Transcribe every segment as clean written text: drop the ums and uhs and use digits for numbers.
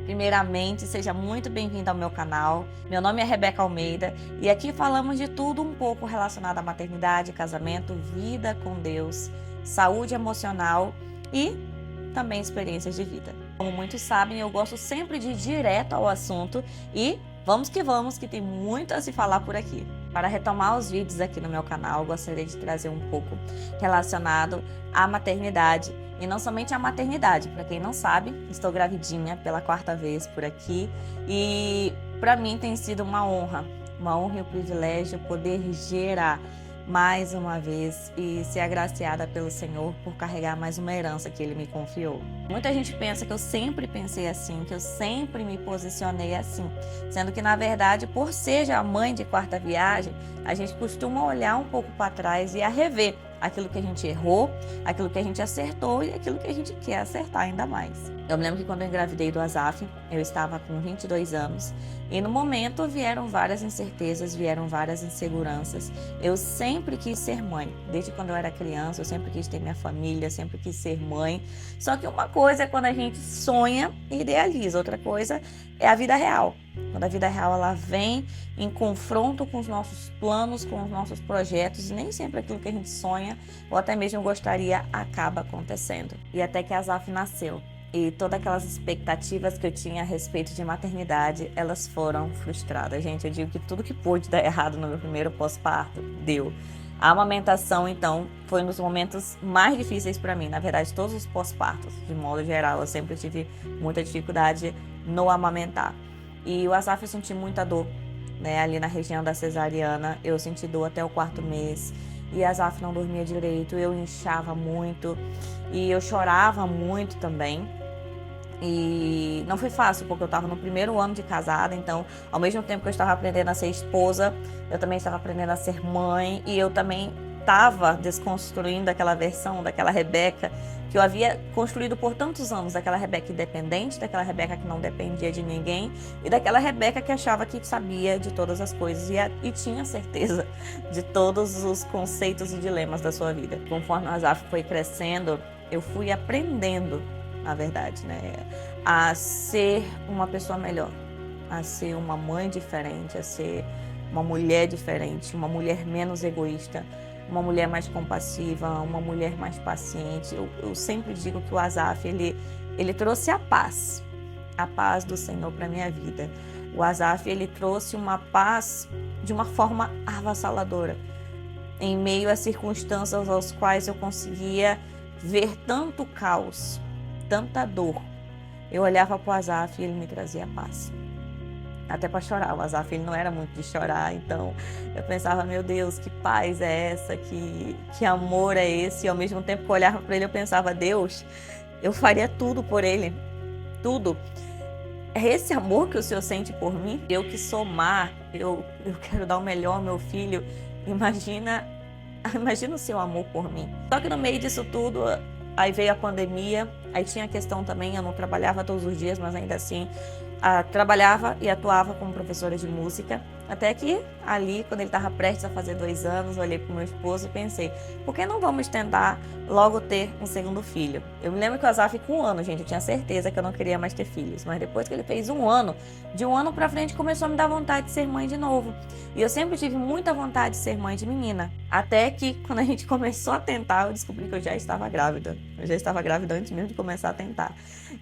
Primeiramente, seja muito bem-vindo ao meu canal. Meu nome é Rebeca Almeida e aqui falamos de tudo um pouco relacionado à maternidade, casamento, vida com Deus, saúde emocional e também experiências de vida. Como muitos sabem, eu gosto sempre de ir direto ao assunto e vamos, que tem muito a se falar por aqui. Para retomar os vídeos aqui no meu canal, gostaria de trazer um pouco relacionado à maternidade. E não somente a maternidade, para quem não sabe, estou gravidinha pela 4ª vez por aqui e para mim tem sido uma honra e um privilégio poder gerar mais uma vez e ser agraciada pelo Senhor por carregar mais uma herança que Ele me confiou. Muita gente pensa que eu sempre pensei assim, que eu sempre me posicionei assim, sendo que na verdade, por ser já mãe de 4ª viagem, a gente costuma olhar um pouco para trás e a rever aquilo que a gente errou, aquilo que a gente acertou e aquilo que a gente quer acertar ainda mais. Eu me lembro que quando eu engravidei do Azaf, eu estava com 22 anos e no momento vieram várias incertezas, vieram várias inseguranças. Eu sempre quis ser mãe, desde quando eu era criança, eu sempre quis ter minha família, sempre quis ser mãe. Só que uma coisa é quando a gente sonha e idealiza, outra coisa é a vida real. Quando a vida real ela vem em confronto com os nossos planos, com os nossos projetos, e nem sempre aquilo que a gente sonha ou até mesmo gostaria acaba acontecendo. E até que a Azaf nasceu. E todas aquelas expectativas que eu tinha a respeito de maternidade, elas foram frustradas. Gente, eu digo que tudo que pôde dar errado no meu primeiro pós-parto, deu. A amamentação, então, foi um dos momentos mais difíceis para mim. Na verdade, todos os pós-partos, de modo geral, eu sempre tive muita dificuldade no amamentar. E o Azaf eu senti muita dor, né? Ali na região da cesariana, eu senti dor até o 4º mês. E a Azaf não dormia direito, eu inchava muito e eu chorava muito também. E não foi fácil, porque eu estava no primeiro ano de casada, então, ao mesmo tempo que eu estava aprendendo a ser esposa, eu também estava aprendendo a ser mãe, e eu também estava desconstruindo aquela versão daquela Rebeca que eu havia construído por tantos anos, daquela Rebeca independente, daquela Rebeca que não dependia de ninguém, e daquela Rebeca que achava que sabia de todas as coisas e tinha certeza de todos os conceitos e dilemas da sua vida. Conforme o Azaf foi crescendo, eu fui aprendendo, na verdade, né, a ser uma pessoa melhor, a ser uma mãe diferente, a ser uma mulher diferente, uma mulher menos egoísta, uma mulher mais compassiva, uma mulher mais paciente. Eu sempre digo que o Azaf, ele trouxe a paz do Senhor para minha vida. O Azaf, ele trouxe uma paz de uma forma avassaladora, em meio a circunstâncias aos quais eu conseguia ver tanto caos, tanta dor. Eu olhava para o Azaf e ele me trazia paz. Até para chorar, o Azaf ele não era muito de chorar, então eu pensava, meu Deus, que paz é essa, que amor é esse? E ao mesmo tempo que eu olhava para ele, eu pensava, Deus, eu faria tudo por ele, tudo. É esse amor que o Senhor sente por mim? Eu que sou má, eu quero dar o melhor ao meu filho. Imagina o seu amor por mim. Só que no meio disso tudo, aí veio a pandemia, aí tinha a questão também, eu não trabalhava todos os dias, mas ainda assim trabalhava e atuava como professora de música, até que ali, quando ele estava prestes a fazer 2 anos, eu olhei para o meu esposo e pensei, por que não vamos tentar logo ter um segundo filho? Eu me lembro que o Azaf com 1 ano, gente, eu tinha certeza que eu não queria mais ter filhos, mas depois que ele fez 1 ano, de 1 ano para frente começou a me dar vontade de ser mãe de novo, e eu sempre tive muita vontade de ser mãe de menina, até que quando a gente começou a tentar, eu descobri que eu já estava grávida, antes mesmo de começar a tentar,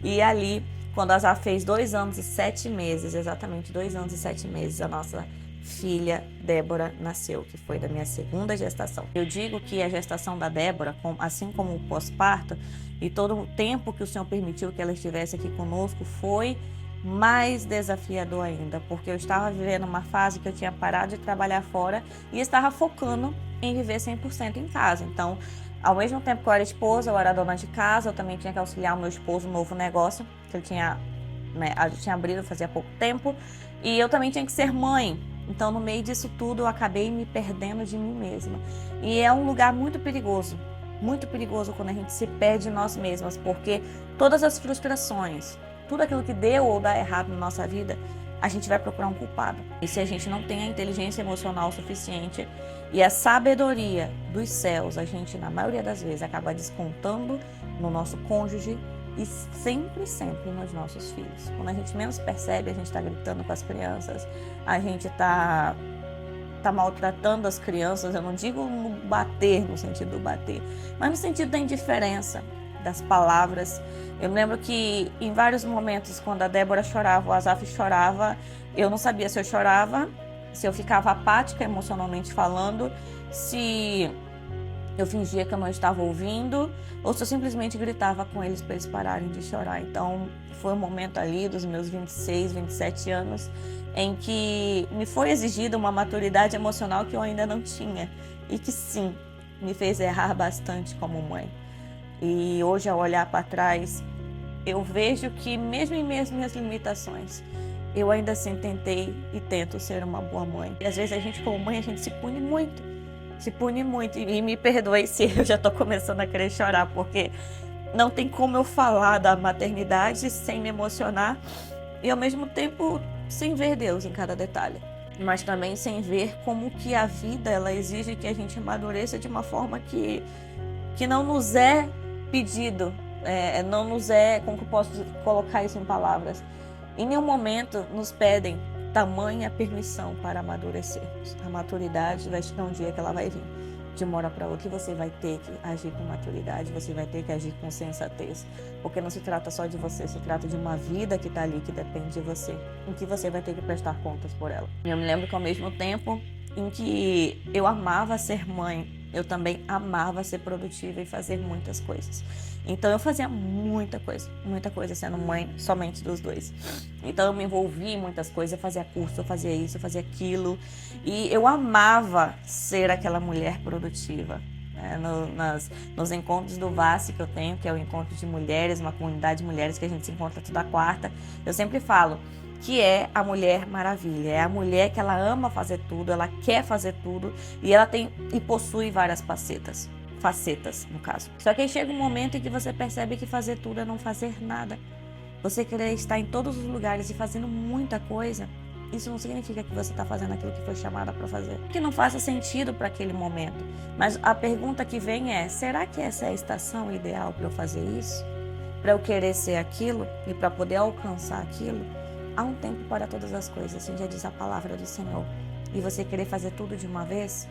e ali, quando a Azaf fez 2 anos e 7 meses, exatamente 2 anos e 7 meses, a nossa filha Débora nasceu, que foi da minha 2ª gestação. Eu digo que a gestação da Débora, assim como o pós-parto, e todo o tempo que o Senhor permitiu que ela estivesse aqui conosco, foi mais desafiador ainda, porque eu estava vivendo uma fase que eu tinha parado de trabalhar fora e estava focando em viver 100% em casa. Então, ao mesmo tempo que eu era esposa, eu era dona de casa, eu também tinha que auxiliar o meu esposo no novo negócio, que ele tinha abrido fazia pouco tempo, e eu também tinha que ser mãe. Então, no meio disso tudo, eu acabei me perdendo de mim mesma. E é um lugar muito perigoso quando a gente se perde de nós mesmas, porque todas as frustrações, tudo aquilo que deu ou dá errado na nossa vida, a gente vai procurar um culpado. E se a gente não tem a inteligência emocional suficiente e a sabedoria dos céus, a gente, na maioria das vezes, acaba descontando no nosso cônjuge, e sempre, sempre nos nossos filhos. Quando a gente menos percebe, a gente está gritando com as crianças, a gente está maltratando as crianças. Eu não digo no bater, no sentido do bater, mas no sentido da indiferença, das palavras. Eu me lembro que em vários momentos, quando a Débora chorava, o Asaf chorava, eu não sabia se eu chorava, se eu ficava apática emocionalmente falando, se eu fingia que eu não estava ouvindo, ou se eu simplesmente gritava com eles para eles pararem de chorar. Então, foi um momento ali dos meus 26, 27 anos, em que me foi exigida uma maturidade emocional que eu ainda não tinha, e que sim, me fez errar bastante como mãe. E hoje, ao olhar para trás, eu vejo que mesmo em minhas limitações, eu ainda assim tentei e tento ser uma boa mãe. E às vezes a gente como mãe, a gente se pune muito. E me perdoe se eu já estou começando a querer chorar, porque não tem como eu falar da maternidade sem me emocionar e ao mesmo tempo sem ver Deus em cada detalhe. Mas também sem ver como que a vida ela exige que a gente amadureça de uma forma que não nos é pedido, não nos é, como que eu posso colocar isso em palavras? Em nenhum momento nos pedem tamanha permissão para amadurecermos. A maturidade vai chegar um dia que ela vai vir. De uma hora para outra, você vai ter que agir com maturidade, você vai ter que agir com sensatez. Porque não se trata só de você, se trata de uma vida que está ali, que depende de você, em que você vai ter que prestar contas por ela. Eu me lembro que ao mesmo tempo em que eu amava ser mãe, eu também amava ser produtiva e fazer muitas coisas. Então eu fazia muita coisa sendo mãe somente dos dois. Então eu me envolvi em muitas coisas, eu fazia curso, eu fazia isso, eu fazia aquilo. E eu amava ser aquela mulher produtiva. Nos encontros do VASC que eu tenho, que é o encontro de mulheres, uma comunidade de mulheres que a gente se encontra toda quarta, eu sempre falo que é a Mulher Maravilha, é a mulher que ela ama fazer tudo, ela quer fazer tudo e ela tem e possui várias facetas no caso. Só que aí chega um momento em que você percebe que fazer tudo é não fazer nada. Você querer estar em todos os lugares e fazendo muita coisa, isso não significa que você está fazendo aquilo que foi chamada para fazer. Que não faça sentido para aquele momento. Mas a pergunta que vem é, será que essa é a estação ideal para eu fazer isso? Para eu querer ser aquilo e para poder alcançar aquilo? Há um tempo para todas as coisas, assim já diz a palavra do Senhor. E você querer fazer tudo de uma vez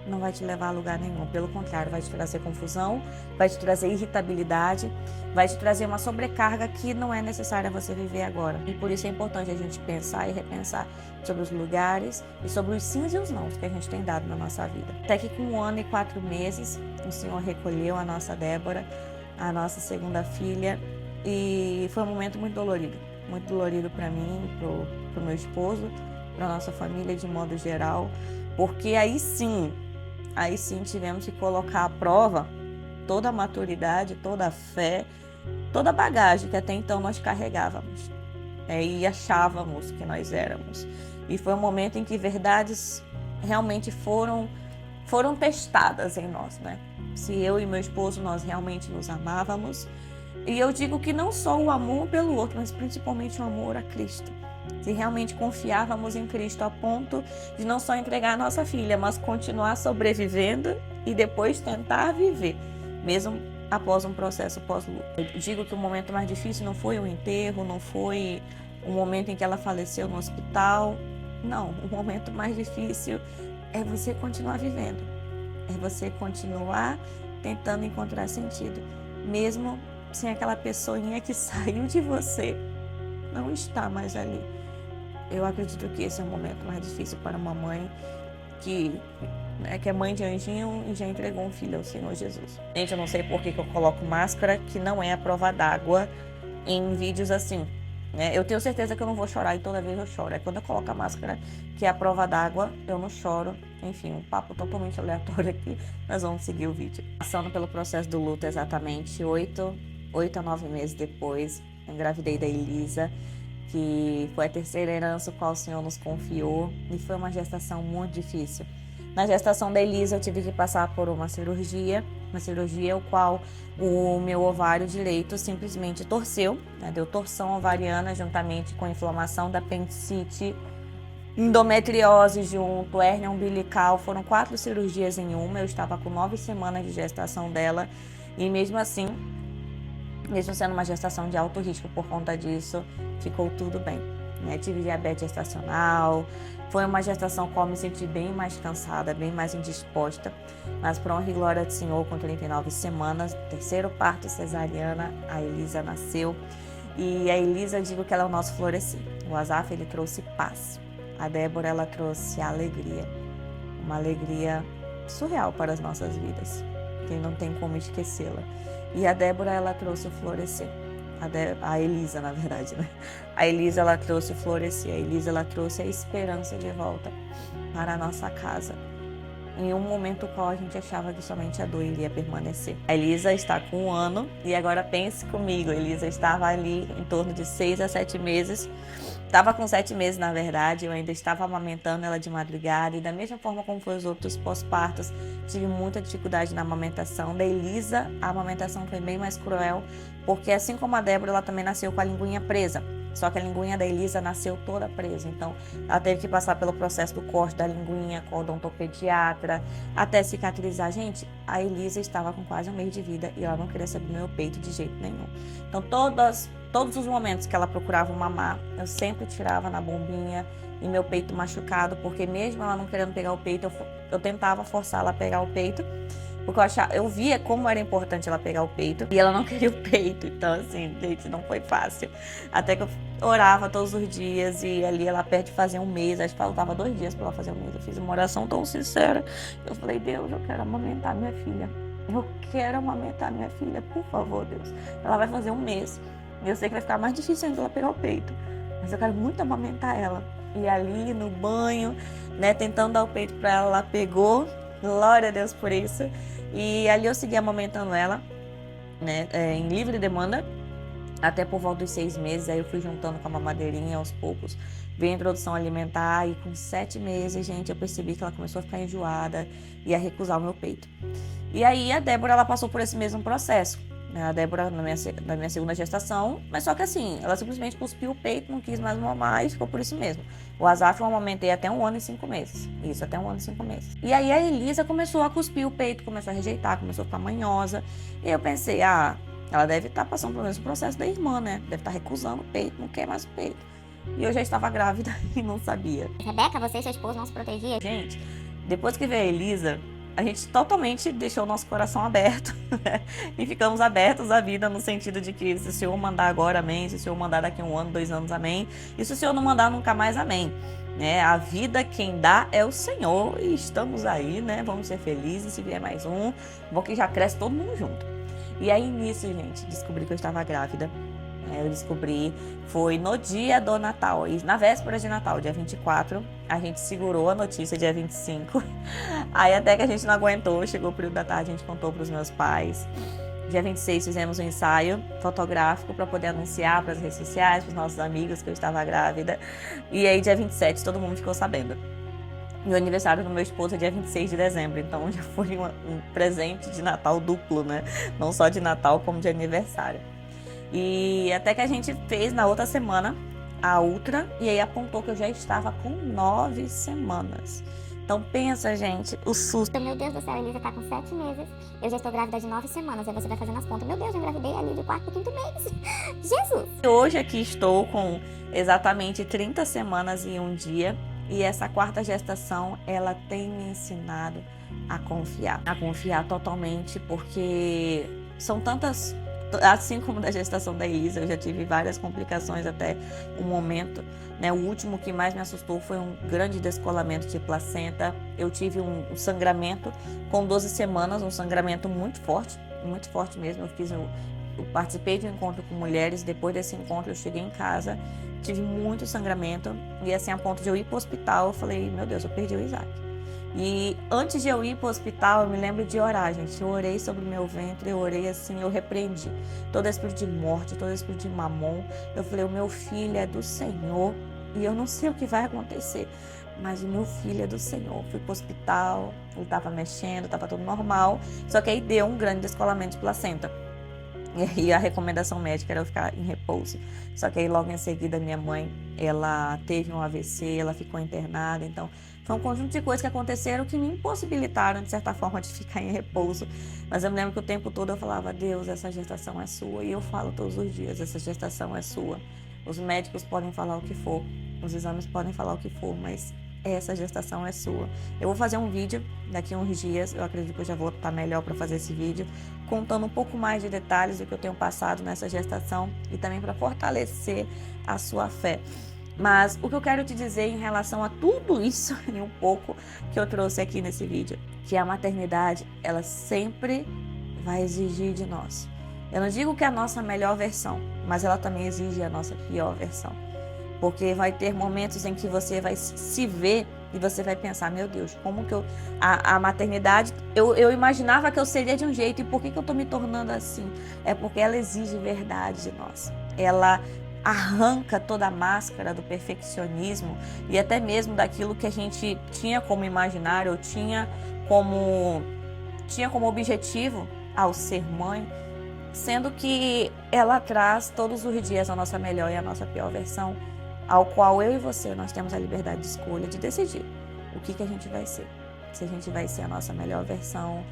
não vai te levar a lugar nenhum. Pelo contrário, vai te trazer confusão, vai te trazer irritabilidade, vai te trazer uma sobrecarga que não é necessária você viver agora. E por isso é importante a gente pensar e repensar sobre os lugares e sobre os sims e os nãos que a gente tem dado na nossa vida. Até que com 1 ano e 4 meses, o Senhor recolheu a nossa Débora, a nossa segunda filha, e foi um momento muito dolorido para mim, pro meu esposo, para nossa família de modo geral, porque aí sim tivemos que colocar à prova toda a maturidade, toda a fé, toda a bagagem que até então nós carregávamos e achávamos que nós éramos. E foi um momento em que verdades realmente foram testadas em nós, né? Se eu e meu esposo nós realmente nos amávamos. E eu digo que não só o amor pelo outro, mas principalmente o amor a Cristo. Se realmente confiávamos em Cristo a ponto de não só entregar a nossa filha, mas continuar sobrevivendo e depois tentar viver, mesmo após um processo pós-luto. Eu digo que o momento mais difícil não foi o enterro, não foi o momento em que ela faleceu no hospital. Não, o momento mais difícil é você continuar vivendo. É você continuar tentando encontrar sentido, mesmo sem aquela pessoinha que saiu de você não está mais ali. Eu acredito que esse é o momento mais difícil para uma mãe que é mãe de anjinho e já entregou um filho ao Senhor Jesus. Gente, eu não sei por que eu coloco máscara que não é a prova d'água em vídeos assim. Eu tenho certeza que eu não vou chorar e toda vez eu choro. Quando eu coloco a máscara que é a prova d'água, eu não choro. Enfim, um papo totalmente aleatório aqui. Nós vamos seguir o vídeo. Passando pelo processo do luto exatamente 8 a 9 meses depois, engravidei da Elisa, que foi a terceira herança o qual o Senhor nos confiou, e foi uma gestação muito difícil. Na gestação da Elisa eu tive que passar por uma cirurgia o qual o meu ovário direito simplesmente torceu, deu torção ovariana juntamente com inflamação da apendicite, endometriose junto, hérnia umbilical. Foram 4 cirurgias em uma. Eu estava com 9 semanas de gestação dela e mesmo assim Mesmo sendo uma gestação de alto risco, por conta disso, ficou tudo bem, né? Tive diabetes gestacional, foi uma gestação com eu me senti bem mais cansada, bem mais indisposta, mas por honra e glória do Senhor, com 39 semanas, terceiro parto cesariana, a Elisa nasceu. E a Elisa, eu digo que ela é o nosso florescer. O Asaf, ele trouxe paz. A Débora, ela trouxe alegria. Uma alegria surreal para as nossas vidas, que não tem como esquecê-la. E a Débora, ela trouxe o florescer. A Elisa, na verdade, né? A Elisa, ela trouxe o florescer. A Elisa, ela trouxe a esperança de volta para a nossa casa. Em um momento qual a gente achava que somente a dor iria permanecer. A Elisa está com 1 ano e agora pense comigo, a Elisa estava ali em torno de 6 a 7 meses. Estava com 7 meses, na verdade, eu ainda estava amamentando ela de madrugada e da mesma forma como foi os outros pós-partos, tive muita dificuldade na amamentação. Da Elisa, a amamentação foi bem mais cruel, porque assim como a Débora, ela também nasceu com a linguinha presa. Só que a linguinha da Elisa nasceu toda presa, então ela teve que passar pelo processo do corte da linguinha com o odontopediatra, até cicatrizar. Gente, a Elisa estava com quase 1 mês de vida e ela não queria saber do meu peito de jeito nenhum. Então todos os momentos que ela procurava mamar, eu sempre tirava na bombinha e meu peito machucado, porque mesmo ela não querendo pegar o peito, eu tentava forçar ela a pegar o peito, porque eu via como era importante ela pegar o peito e ela não queria o peito. Então, assim, gente, não foi fácil. Até que eu orava todos os dias e ali ela perto de fazer 1 mês, acho que faltava 2 dias para ela fazer 1 mês. Eu fiz uma oração tão sincera. Eu falei, Deus, eu quero amamentar minha filha. Eu quero amamentar minha filha, por favor, Deus. Ela vai fazer 1 mês. E eu sei que vai ficar mais difícil ainda ela pegar o peito, mas eu quero muito amamentar ela. E ali no banho, né, tentando dar o peito para ela, ela pegou. Glória a Deus por isso. E ali eu segui amamentando ela, né, em livre demanda, até por volta dos 6 meses. Aí eu fui juntando com a mamadeirinha aos poucos. Veio a introdução alimentar e com 7 meses, gente, eu percebi que ela começou a ficar enjoada e a recusar o meu peito. E aí a Débora, ela passou por esse mesmo processo. A Débora na minha segunda gestação, mas só que assim, ela simplesmente cuspiu o peito, não quis mais mamar e ficou por isso mesmo. O Asaf eu amamentei até 1 ano e 5 meses. Isso, até 1 ano e 5 meses. E aí a Elisa começou a cuspir o peito, começou a rejeitar, começou a ficar manhosa. E eu pensei, ela deve estar passando pelo mesmo processo da irmã, né? Deve estar recusando o peito, não quer mais o peito. E eu já estava grávida e não sabia. Rebeca, você e seu esposo não se protegiam? Gente, depois que veio a Elisa, a gente totalmente deixou o nosso coração aberto, né? E ficamos abertos à vida no sentido de que se o Senhor mandar agora, amém. Se o Senhor mandar daqui 1 ano, 2 anos, amém. E se o Senhor não mandar nunca mais, amém. Né? A vida quem dá é o Senhor e estamos aí, né? Vamos ser felizes se vier mais um. Bom que já cresce todo mundo junto. E aí nisso, gente, descobri que eu estava grávida. Eu descobri, foi no dia do Natal, e na véspera de Natal, dia 24, a gente segurou a notícia dia 25, aí até que a gente não aguentou, chegou o período da tarde, a gente contou para os meus pais. Dia 26 fizemos um ensaio fotográfico para poder anunciar para as redes sociais, para os nossos amigos que eu estava grávida, e aí dia 27 todo mundo ficou sabendo. Meu aniversário do meu esposo é dia 26 de dezembro, então já foi um presente de Natal duplo, né? Não só de Natal, como de aniversário. E até que a gente fez na outra semana a ultra e aí apontou que eu já estava com 9 semanas. Então pensa, gente, o susto. Meu Deus do céu, a Elisa tá com 7 meses, eu já estou grávida de 9 semanas, aí você vai fazendo as contas. Meu Deus, eu engravidei ali do 4º pro 5º mês. Jesus! Hoje aqui estou com exatamente 30 semanas e 1 dia e essa 4ª gestação, ela tem me ensinado a confiar totalmente, porque são tantas... Assim como da gestação da Elisa, eu já tive várias complicações até o momento, né? O último que mais me assustou foi um grande descolamento de placenta. Eu tive um sangramento com 12 semanas, um sangramento muito forte mesmo. Eu participei de um encontro com mulheres, depois desse encontro eu cheguei em casa, tive muito sangramento e assim, a ponto de eu ir para o hospital, eu falei, meu Deus, eu perdi o Isaac. E antes de eu ir para o hospital, eu me lembro de orar, gente. Eu orei sobre o meu ventre, eu orei assim, eu repreendi todo espírito de morte, todo espírito de mamon. Eu falei, o meu filho é do Senhor e eu não sei o que vai acontecer, mas o meu filho é do Senhor. Fui para o hospital, ele estava mexendo, estava tudo normal, só que aí deu um grande descolamento de placenta. E a recomendação médica era eu ficar em repouso. Só que aí logo em seguida minha mãe, ela teve um AVC, ela ficou internada. Então foi um conjunto de coisas que aconteceram que me impossibilitaram, de certa forma, de ficar em repouso. Mas eu me lembro que o tempo todo eu falava: Deus, essa gestação é sua. E eu falo todos os dias: essa gestação é sua. Os médicos podem falar o que for, os exames podem falar o que for, mas essa gestação é sua. Eu vou fazer um vídeo daqui a uns dias, eu acredito que eu já vou estar melhor para fazer esse vídeo, contando um pouco mais de detalhes do que eu tenho passado nessa gestação e também para fortalecer a sua fé. Mas o que eu quero te dizer em relação a tudo isso e um pouco que eu trouxe aqui nesse vídeo, que a maternidade, ela sempre vai exigir de nós. Eu não digo que é a nossa melhor versão, mas ela também exige a nossa pior versão. Porque vai ter momentos em que você vai se ver e você vai pensar: meu Deus, como que a maternidade, eu imaginava que eu seria de um jeito, e por que eu estou me tornando assim? É porque ela exige verdade de nós. Ela arranca toda a máscara do perfeccionismo e até mesmo daquilo que a gente tinha como imaginário, ou tinha como objetivo ao ser mãe, sendo que ela traz todos os dias a nossa melhor e a nossa pior versão, ao qual eu e você, nós temos a liberdade de escolha, de decidir o que a gente vai ser. Se a gente vai ser a nossa melhor versão,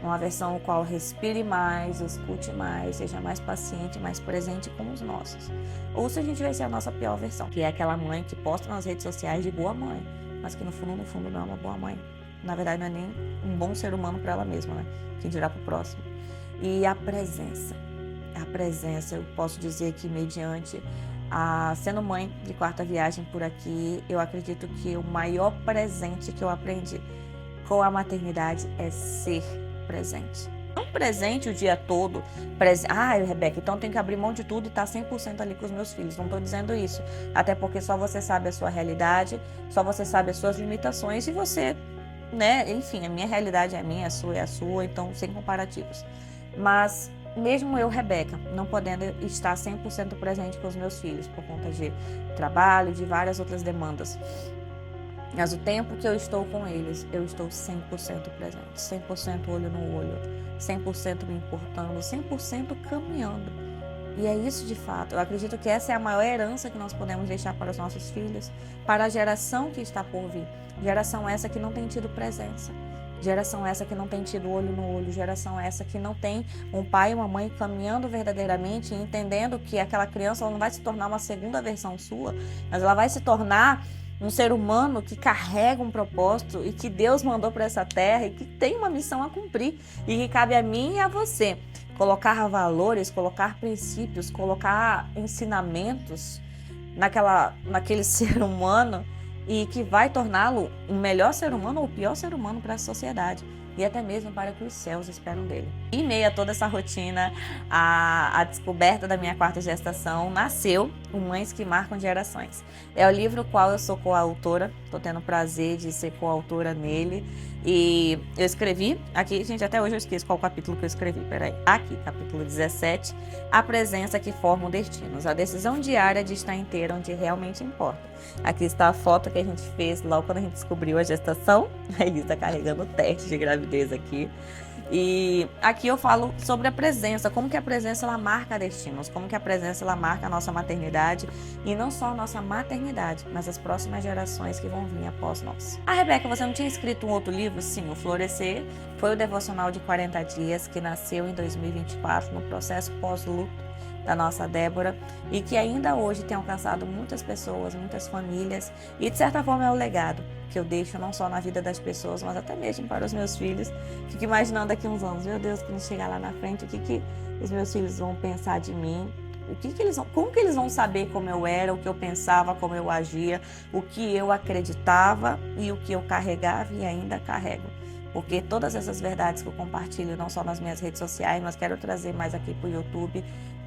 uma versão no qual respire mais, escute mais, seja mais paciente, mais presente com os nossos. Ou se a gente vai ser a nossa pior versão, que é aquela mãe que posta nas redes sociais de boa mãe, mas que no fundo não é uma boa mãe. Na verdade, não é nem um bom ser humano para ela mesma, né? Quem dirá para o próximo. E a presença, eu posso dizer que mediante sendo mãe de quarta viagem por aqui, eu acredito que o maior presente que eu aprendi com a maternidade é ser presente. Não presente o dia todo. Rebeca, então tem que abrir mão de tudo e estar 100% ali com os meus filhos. Não estou dizendo isso. Até porque só você sabe a sua realidade, só você sabe as suas limitações e você, né? Enfim, a minha realidade é a minha, a sua é a sua, então sem comparativos. Mas mesmo eu, Rebeca, não podendo estar 100% presente com os meus filhos por conta de trabalho, de várias outras demandas, mas o tempo que eu estou com eles, eu estou 100% presente, 100% olho no olho, 100% me importando, 100% caminhando. E é isso de fato. Eu acredito que essa é a maior herança que nós podemos deixar para os nossos filhos, para a geração que está por vir. Geração essa que não tem tido presença. Geração essa que não tem tido olho no olho, geração essa que não tem um pai e uma mãe caminhando verdadeiramente e entendendo que aquela criança ela não vai se tornar uma segunda versão sua, mas ela vai se tornar um ser humano que carrega um propósito e que Deus mandou para essa terra e que tem uma missão a cumprir e que cabe a mim e a você colocar valores, colocar princípios, colocar ensinamentos naquele ser humano e que vai torná-lo um melhor ser humano ou o pior ser humano para a sociedade e até mesmo para o que os céus esperam dele. Em meio a toda essa rotina, a descoberta da minha quarta gestação nasceu o Mães que Marcam Gerações. É o livro qual eu sou coautora, estou tendo o prazer de ser coautora nele. E eu escrevi, aqui, gente, até hoje eu esqueço qual capítulo que eu escrevi, peraí. Aqui, capítulo 17, a presença que forma o destinos, a decisão diária de estar inteira onde realmente importa. Aqui está a foto que a gente fez logo quando a gente descobriu a gestação. A Elisa está carregando o teste de gravidez aqui. E aqui eu falo sobre a presença, como que a presença ela marca destinos, como que a presença ela marca a nossa maternidade e não só a nossa maternidade, mas as próximas gerações que vão vir após nós. Rebeca, você não tinha escrito um outro livro? Sim, o Florescer foi o devocional de 40 dias que nasceu em 2024 no processo pós-luto da nossa Débora e que ainda hoje tem alcançado muitas pessoas, muitas famílias e de certa forma é o legado que eu deixo não só na vida das pessoas, mas até mesmo para os meus filhos. Fico imaginando daqui uns anos, meu Deus, quando chegar lá na frente, o que os meus filhos vão pensar de mim? Como que eles vão saber como eu era, o que eu pensava, como eu agia, o que eu acreditava e o que eu carregava e ainda carrego? Porque todas essas verdades que eu compartilho, não só nas minhas redes sociais, mas quero trazer mais aqui para o YouTube,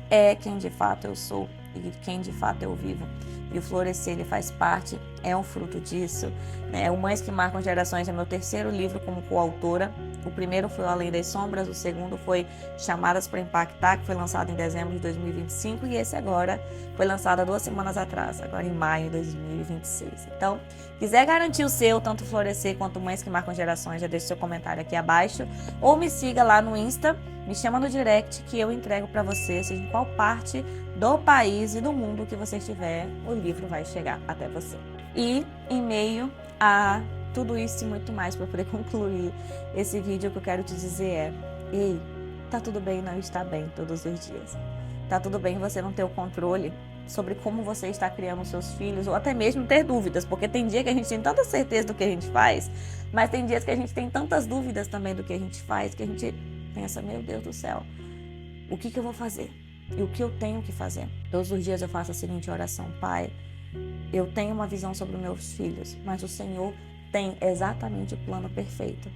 é quem de fato eu sou e quem de fato eu vivo. e o Florescer ele faz parte, é um fruto disso, né? O Mães que Marcam Gerações é meu terceiro livro como coautora. O primeiro foi o Além das Sombras, o segundo foi Chamadas para Impactar, que foi lançado em dezembro de 2025, e esse agora foi lançado há 2 semanas atrás, agora em maio de 2026. Então, quiser garantir o seu, tanto Florescer quanto Mães que Marcam Gerações, já deixe seu comentário aqui abaixo, ou me siga lá no Insta, me chama no direct que eu entrego para você, seja em qual parte do país e do mundo que você estiver, o livro vai chegar até você. E em meio a tudo isso e muito mais, para poder concluir esse vídeo, o que eu quero te dizer é: ei, tá tudo bem não estar bem todos os dias. Tá tudo bem você não ter o controle sobre como você está criando os seus filhos, ou até mesmo ter dúvidas, porque tem dia que a gente tem tanta certeza do que a gente faz, mas tem dias que a gente tem tantas dúvidas também do que a gente faz, que a gente pensa, meu Deus do céu, o que eu vou fazer? E o que eu tenho que fazer? Todos os dias eu faço a seguinte oração: Pai, eu tenho uma visão sobre os meus filhos, mas o Senhor tem exatamente o plano perfeito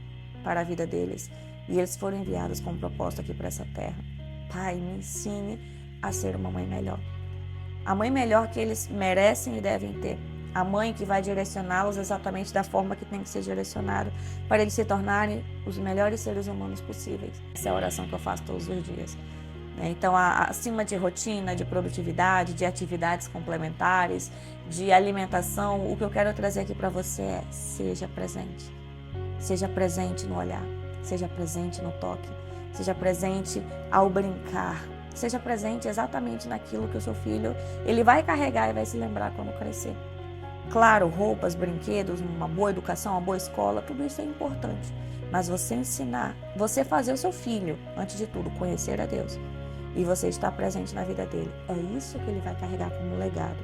para a vida deles. E eles foram enviados com um propósito aqui para essa terra. Pai, me ensine a ser uma mãe melhor. A mãe melhor que eles merecem e devem ter. A mãe que vai direcioná-los exatamente da forma que tem que ser direcionado para eles se tornarem os melhores seres humanos possíveis. Essa é a oração que eu faço todos os dias. Então, acima de rotina, de produtividade, de atividades complementares, de alimentação, o que eu quero trazer aqui para você é: seja presente. Seja presente no olhar, seja presente no toque, seja presente ao brincar, seja presente exatamente naquilo que o seu filho ele vai carregar e vai se lembrar quando crescer. Claro, roupas, brinquedos, uma boa educação, uma boa escola, tudo isso é importante. Mas você ensinar, você fazer o seu filho, antes de tudo, conhecer a Deus, e você estar presente na vida dele, é isso que ele vai carregar como legado,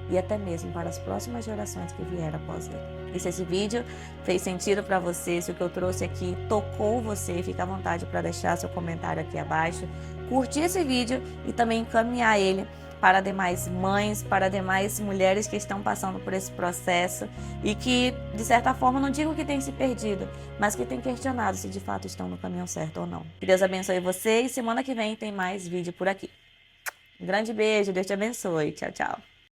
e até mesmo para as próximas gerações que vieram após ele. E se esse vídeo fez sentido para você, se o que eu trouxe aqui tocou você, fica à vontade para deixar seu comentário aqui abaixo, curtir esse vídeo e também encaminhar ele para demais mães, para demais mulheres que estão passando por esse processo e que, de certa forma, não digo que têm se perdido, mas que têm questionado se de fato estão no caminho certo ou não. Que Deus abençoe você e semana que vem tem mais vídeo por aqui. Um grande beijo, Deus te abençoe. Tchau, tchau.